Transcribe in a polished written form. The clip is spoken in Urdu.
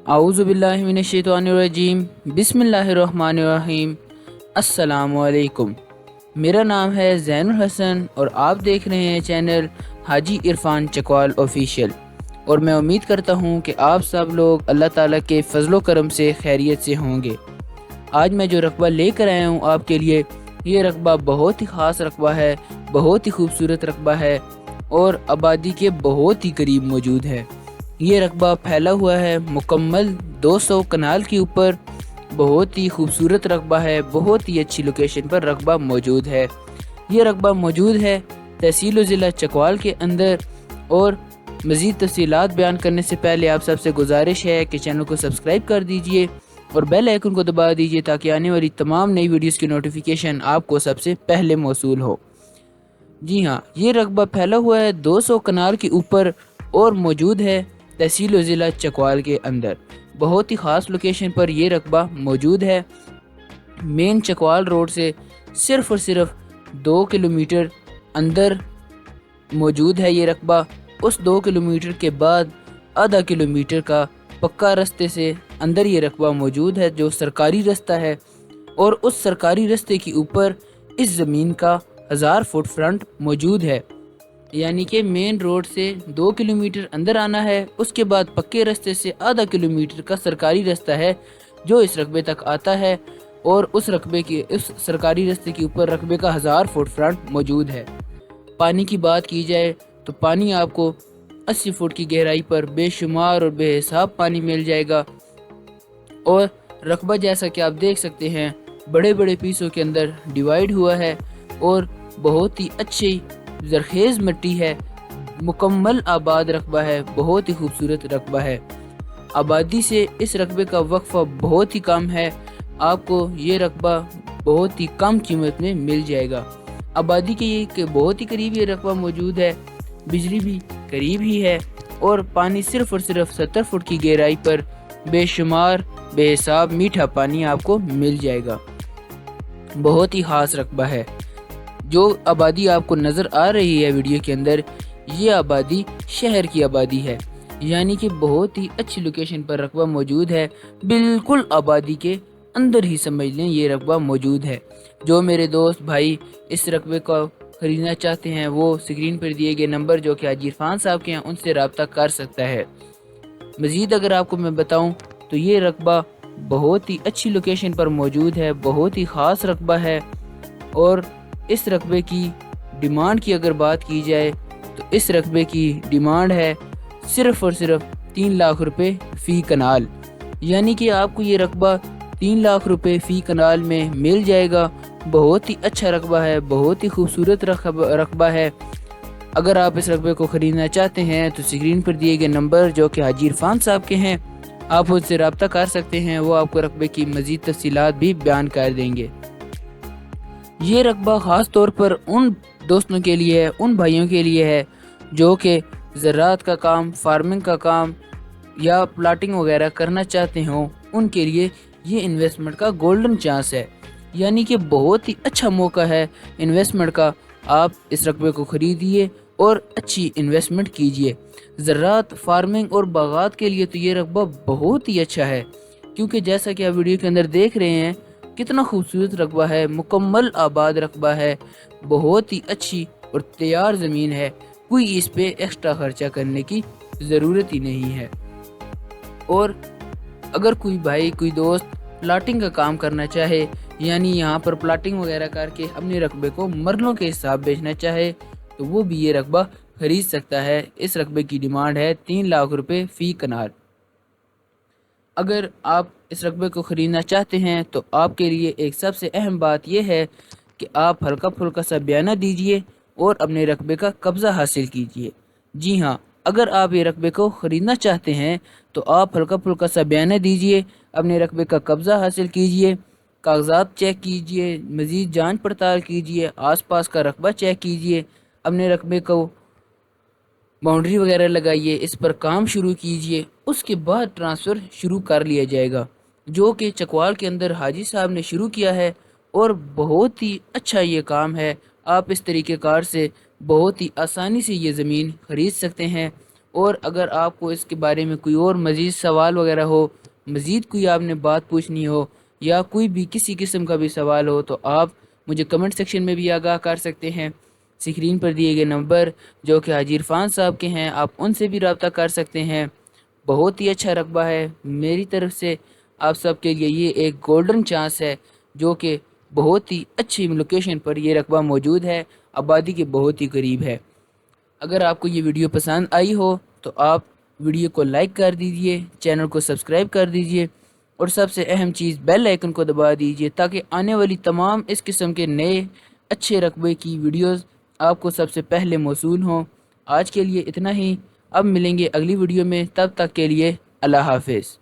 اعوذ باللہ من الشیطان الرجیم، بسم اللہ الرحمن الرحیم۔ السلام علیکم، میرا نام ہے زین الحسن اور آپ دیکھ رہے ہیں چینل حاجی عرفان چکوال آفیشیل، اور میں امید کرتا ہوں کہ آپ سب لوگ اللہ تعالیٰ کے فضل و کرم سے خیریت سے ہوں گے۔ آج میں جو رقبہ لے کر آیا ہوں آپ کے لیے، یہ رقبہ بہت ہی خاص رقبہ ہے، بہت ہی خوبصورت رقبہ ہے اور آبادی کے بہت ہی قریب موجود ہے۔ یہ رقبہ پھیلا ہوا ہے مکمل 200 کنال کے اوپر، بہت ہی خوبصورت رقبہ ہے، بہت ہی اچھی لوکیشن پر رقبہ موجود ہے۔ یہ رقبہ موجود ہے تحصیل و ضلع چکوال کے اندر، اور مزید تفصیلات بیان کرنے سے پہلے آپ سب سے گزارش ہے کہ چینل کو سبسکرائب کر دیجئے اور بیل آئیکن کو دبا دیجئے تاکہ آنے والی تمام نئی ویڈیوز کی نوٹیفیکیشن آپ کو سب سے پہلے موصول ہو۔ جی ہاں، یہ رقبہ پھیلا ہوا ہے 200 کنال کے اوپر اور موجود ہے تحصیل و ضلع چکوال کے اندر۔ بہت ہی خاص لوکیشن پر یہ رقبہ موجود ہے۔ مین چکوال روڈ سے صرف اور صرف 2 کلومیٹر اندر موجود ہے یہ رقبہ۔ اس 2 کلومیٹر کے بعد آدھا کلومیٹر کا پکا رستے سے اندر یہ رقبہ موجود ہے جو سرکاری رستہ ہے، اور اس سرکاری رستے کے اوپر اس زمین کا 1000 فٹ فرنٹ موجود ہے، یعنی کہ مین روڈ سے 2 کلومیٹر اندر آنا ہے، اس کے بعد پکے رستے سے آدھا کلومیٹر کا سرکاری رستہ ہے جو اس رقبے تک آتا ہے، اور اس سرکاری رستے کے اوپر رقبے کا 1000 فٹ فرنٹ موجود ہے۔ پانی کی بات کی جائے تو پانی آپ کو 80 فٹ کی گہرائی پر بے شمار اور بے حساب پانی مل جائے گا، اور رقبہ جیسا کہ آپ دیکھ سکتے ہیں بڑے بڑے پیسوں کے اندر ڈیوائیڈ ہوا ہے، اور بہت ہی اچھی زرخیز مٹی ہے، مکمل آباد رقبہ ہے، بہت ہی خوبصورت رقبہ ہے۔ آبادی سے اس رقبے کا وقفہ بہت ہی کم ہے، آپ کو یہ رقبہ بہت ہی کم قیمت میں مل جائے گا۔ آبادی کے بہت ہی قریب یہ رقبہ موجود ہے، بجلی بھی قریب ہی ہے، اور پانی صرف اور صرف 70 فٹ کی گہرائی پر بے شمار بے حساب میٹھا پانی آپ کو مل جائے گا۔ بہت ہی خاص رقبہ ہے۔ جو آبادی آپ کو نظر آ رہی ہے ویڈیو کے اندر، یہ آبادی شہر کی آبادی ہے، یعنی کہ بہت ہی اچھی لوکیشن پر رقبہ موجود ہے، بالکل آبادی کے اندر ہی سمجھ لیں یہ رقبہ موجود ہے۔ جو میرے دوست بھائی اس رقبے کو خریدنا چاہتے ہیں وہ سکرین پر دیے گئے نمبر جو کہ حاجی عرفان صاحب کے ہیں ان سے رابطہ کر سکتا ہے۔ مزید اگر آپ کو میں بتاؤں تو یہ رقبہ بہت ہی اچھی لوکیشن پر موجود ہے، بہت ہی خاص رقبہ ہے، اور اس رقبے کی ڈیمانڈ کی اگر بات کی جائے تو اس رقبے کی ڈیمانڈ ہے صرف اور صرف 3 لاکھ روپے فی کنال، یعنی کہ آپ کو یہ رقبہ 3 لاکھ روپے فی کنال میں مل جائے گا۔ بہت ہی اچھا رقبہ ہے، بہت ہی خوبصورت رقبہ ہے۔ اگر آپ اس رقبے کو خریدنا چاہتے ہیں تو سکرین پر دیے گئے نمبر جو کہ حاجی عرفان صاحب کے ہیں آپ ان سے رابطہ کر سکتے ہیں، وہ آپ کو رقبے کی مزید تفصیلات بھی بیان کر دیں گے۔ یہ رقبہ خاص طور پر ان دوستوں کے لیے ہے، ان بھائیوں کے لیے ہے جو کہ زراعت کا کام، فارمنگ کا کام یا پلاٹنگ وغیرہ کرنا چاہتے ہوں، ان کے لیے یہ انویسٹمنٹ کا گولڈن چانس ہے، یعنی کہ بہت ہی اچھا موقع ہے انویسٹمنٹ کا۔ آپ اس رقبے کو خریدیے اور اچھی انویسٹمنٹ کیجیے۔ زراعت، فارمنگ اور باغات کے لیے تو یہ رقبہ بہت ہی اچھا ہے، کیونکہ جیسا کہ آپ ویڈیو کے اندر دیکھ رہے ہیں کتنا خوبصورت رقبہ ہے، مکمل آباد رقبہ ہے، بہت ہی اچھی اور تیار زمین ہے، کوئی اس پہ ایکسٹرا خرچہ کرنے کی ضرورت ہی نہیں ہے۔ اور اگر کوئی بھائی، کوئی دوست پلاٹنگ کا کام کرنا چاہے، یعنی یہاں پر پلاٹنگ وغیرہ کر کے اپنے رقبے کو مرلوں کے حساب بیچنا چاہے تو وہ بھی یہ رقبہ خرید سکتا ہے۔ اس رقبے کی ڈیمانڈ ہے 3 لاکھ روپے فی کنال۔ اگر آپ اس رقبے کو خریدنا چاہتے ہیں تو آپ کے لیے ایک سب سے اہم بات یہ ہے کہ آپ ہلکا پھلکا سا بیانہ دیجئے اور اپنے رقبے کا قبضہ حاصل کیجئے۔ جی ہاں، اگر آپ یہ رقبے کو خریدنا چاہتے ہیں تو آپ ہلکا پھلکا سا بیانہ دیجئے، اپنے رقبے کا قبضہ حاصل کیجئے، کاغذات چیک کیجئے، مزید جانچ پڑتال کیجئے، آس پاس کا رقبہ چیک کیجئے، اپنے رقبے کو باؤنڈری وغیرہ لگائیے، اس پر کام شروع کیجئے، اس کے بعد ٹرانسفر شروع کر لیا جائے گا، جو کہ چکوال کے اندر حاجی صاحب نے شروع کیا ہے، اور بہت ہی اچھا یہ کام ہے۔ آپ اس طریقہ کار سے بہت ہی آسانی سے یہ زمین خرید سکتے ہیں، اور اگر آپ کو اس کے بارے میں کوئی اور مزید سوال وغیرہ ہو، مزید کوئی آپ نے بات پوچھنی ہو یا کوئی بھی کسی قسم کا بھی سوال ہو، تو آپ مجھے کمنٹ سیکشن میں بھی آگاہ کر سکتے ہیں۔ اسکرین پر دیے گئے نمبر جو کہ حاجی عرفان صاحب کے ہیں، آپ ان سے بھی رابطہ کر سکتے ہیں۔ بہت ہی اچھا رقبہ ہے میری طرف سے، آپ سب کے لیے یہ ایک گولڈن چانس ہے، جو کہ بہت ہی اچھی لوکیشن پر یہ رقبہ موجود ہے، آبادی کے بہت ہی قریب ہے۔ اگر آپ کو یہ ویڈیو پسند آئی ہو تو آپ ویڈیو کو لائک کر دیجئے، چینل کو سبسکرائب کر دیجئے، اور سب سے اہم چیز بیل آئیکن کو دبا دیجئے تاکہ آنے والی تمام اس قسم کے نئے اچھے رقبے کی ویڈیوز آپ کو سب سے پہلے موصول ہوں۔ آج کے لیے اتنا ہی، اب ملیں گے اگلی ویڈیو میں، تب تک کے لیے اللہ حافظ۔